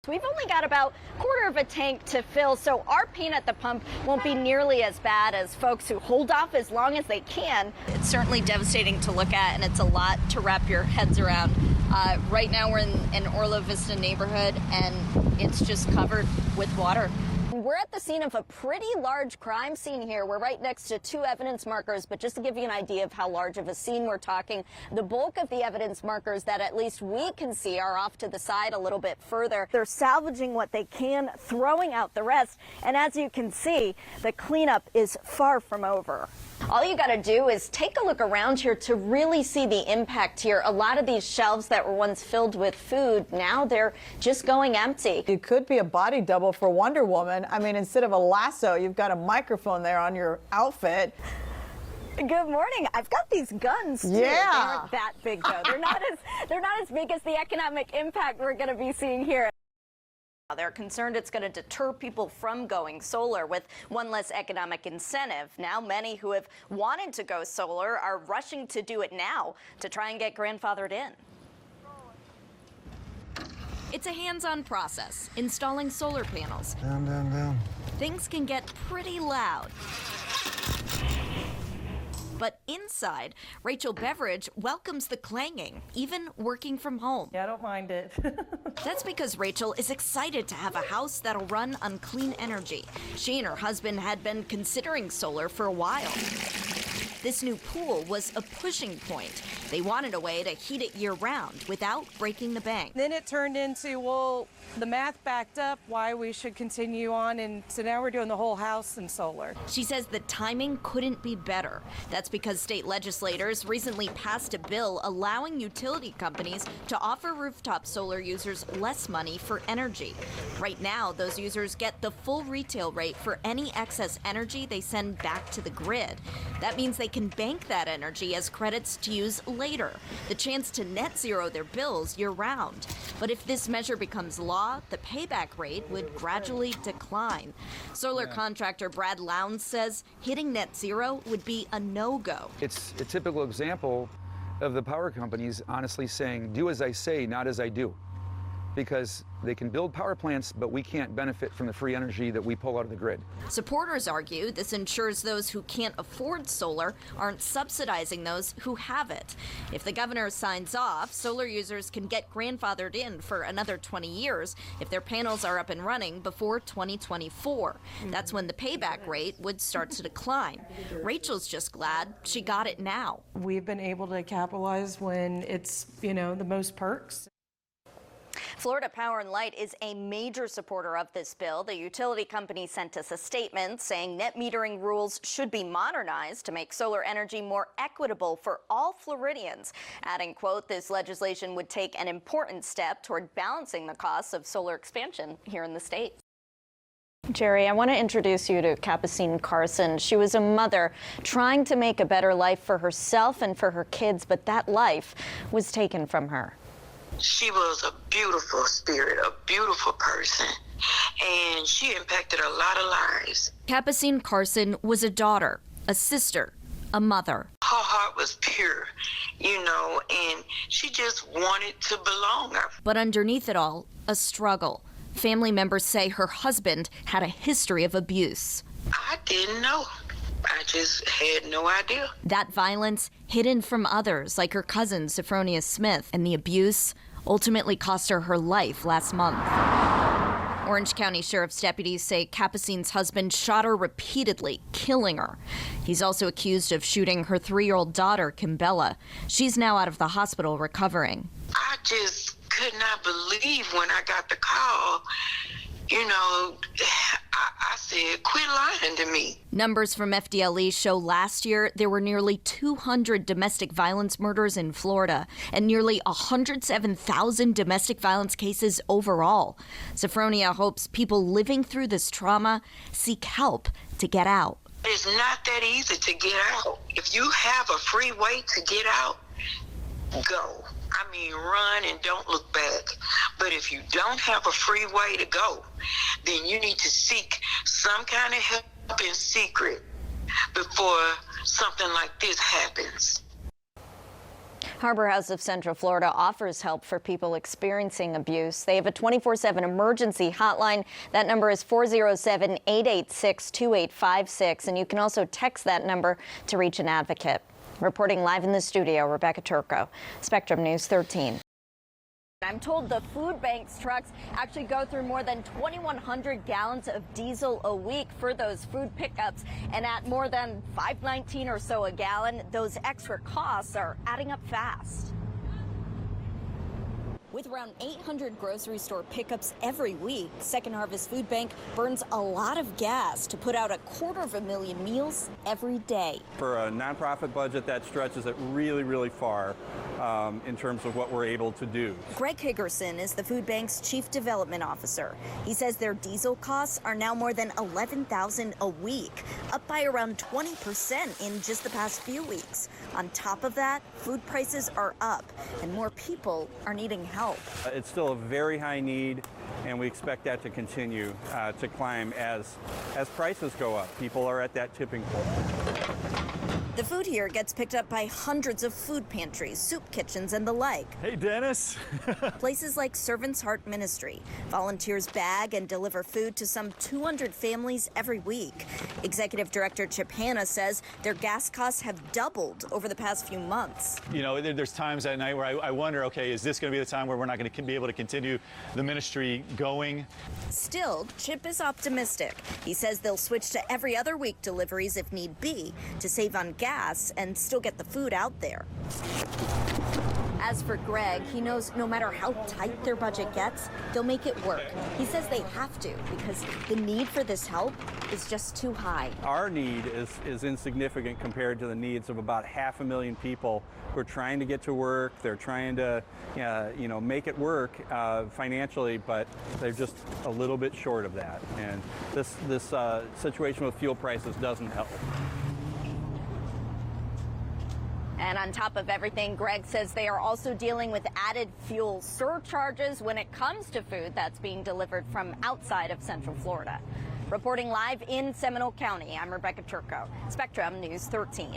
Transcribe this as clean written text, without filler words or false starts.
We've only got about a quarter of a tank to fill, so our pain at the pump won't be nearly as bad as folks who hold off as long as they can. It's certainly devastating to look at, and it's a lot to wrap your heads around. Right now we're in an Orla Vista neighborhood, and it's just covered with water. We're at the scene of a pretty large crime scene here. We're right next to two evidence markers, but just to give you an idea of how large of a scene we're talking, the bulk of the evidence markers that at least we can see are off to the side a little bit further. They're salvaging what they can, throwing out the rest, and as you can see, the cleanup is far from over. All you got to do is take a look around here to really see the impact here. A lot of these shelves that were once filled with food, now they're just going empty. You could be a body double for Wonder Woman. I mean, instead of a lasso, you've got a microphone there on your outfit. Good morning. I've got these guns too. Yeah. They aren't that big though. They're not as big as the economic impact we're going to be seeing here. They're concerned it's going to deter people from going solar with one less economic incentive. Now, many who have wanted to go solar are rushing to do it now to try and get grandfathered in. It's a hands-on process, installing solar panels. Down, down, down. Things can get pretty loud. But inside, Rachel Beveridge welcomes the clanging, even working from home. Yeah, I don't mind it. That's because Rachel is excited to have a house that'll run on clean energy. She and her husband had been considering solar for a while. This new pool was a pushing point. They wanted a way to heat it year-round without breaking the bank. Then it turned into, well, the math backed up why we should continue on, and so now we're doing the whole house in solar. She says the timing couldn't be better. That's because state legislators recently passed a bill allowing utility companies to offer rooftop solar users less money for energy. Right now, those users get the full retail rate for any excess energy they send back to the grid. That means they can bank that energy as credits to use later, the chance to net zero their bills year-round. But if this measure becomes law, the payback rate would gradually decline. Solar contractor Brad Lowndes says hitting net zero would be a no-go. It's a typical example of the power companies honestly saying, do as I say, not as I do. Because they can build power plants, but we can't benefit from the free energy that we pull out of the grid. Supporters argue this ensures those who can't afford solar aren't subsidizing those who have it. If the governor signs off, solar users can get grandfathered in for another 20 years if their panels are up and running before 2024. That's when the payback rate would start to decline. Rachel's just glad she got it now. We've been able to capitalize when it's, the most perks. Florida Power and Light is a major supporter of this bill. The utility company sent us a statement saying net metering rules should be modernized to make solar energy more equitable for all Floridians. Adding, quote, this legislation would take an important step toward balancing the costs of solar expansion here in the state. Jerry, I want to introduce you to Capucine Carson. She was a mother trying to make a better life for herself and for her kids, but that life was taken from her. She was a beautiful spirit, a beautiful person, and she impacted a lot of lives. Capucine Carson was a daughter, a sister, a mother. Her heart was pure, and she just wanted to belong. But underneath it all, a struggle. Family members say her husband had a history of abuse. I didn't know. I just had no idea. That violence hidden from others, like her cousin, Sophronia Smith, and the abuse ultimately cost her her life last month. Orange County Sheriff's deputies say Capucine's husband shot her repeatedly, killing her. He's also accused of shooting her 3-year-old daughter, Kimbella. She's now out of the hospital recovering. I just could not believe when I got the call. I said, quit lying to me. Numbers from FDLE show last year there were nearly 200 domestic violence murders in Florida and nearly 107,000 domestic violence cases overall. Sophronia hopes people living through this trauma seek help to get out. It's not that easy to get out. If you have a free way to get out, go. Run and don't look back. But if you don't have a free way to go, then you need to seek some kind of help in secret before something like this happens. Harbor House of Central Florida offers help for people experiencing abuse. They have a 24/7 emergency hotline. That number is 407-886-2856, and you can also text that number to reach an advocate. Reporting live in the studio, Rebecca Turco, Spectrum News 13. I'm told the food bank's trucks actually go through more than 2,100 gallons of diesel a week for those food pickups. And at more than $5.19 or so a gallon, those extra costs are adding up fast. With around 800 grocery store pickups every week, Second Harvest Food Bank burns a lot of gas to put out 250,000 meals every day. For a nonprofit budget, that stretches it really, really far in terms of what we're able to do. Greg Higgerson is the food bank's chief development officer. He says their diesel costs are now more than $11,000 a week, up by around 20% in just the past few weeks. On top of that, food prices are up and more people are needing help. It's still a very high need, and we expect that to continue to climb as prices go up. People are at that tipping point. The food here gets picked up by hundreds of food pantries, soup kitchens, and the like. Hey, Dennis. Places like Servant's Heart Ministry. Volunteers bag and deliver food to some 200 families every week. Executive Director Chip Hanna says their gas costs have doubled over the past few months. You know, there's times at night where I wonder, okay, is this going to be the time where we're not going to be able to continue the ministry going? Still, Chip is optimistic. He says they'll switch to every other week deliveries if need be to save on gas and still get the food out there. As for Greg, he knows no matter how tight their budget gets, they'll make it work. He says they have to because the need for this help is just too high. Our need is insignificant compared to the needs of about 500,000 people who are trying to get to work. They're trying to, make it work financially, but they're just a little bit short of that. And this situation with fuel prices doesn't help. And on top of everything, Greg says they are also dealing with added fuel surcharges when it comes to food that's being delivered from outside of Central Florida. Reporting live in Seminole County, I'm Rebecca Turco, Spectrum News 13.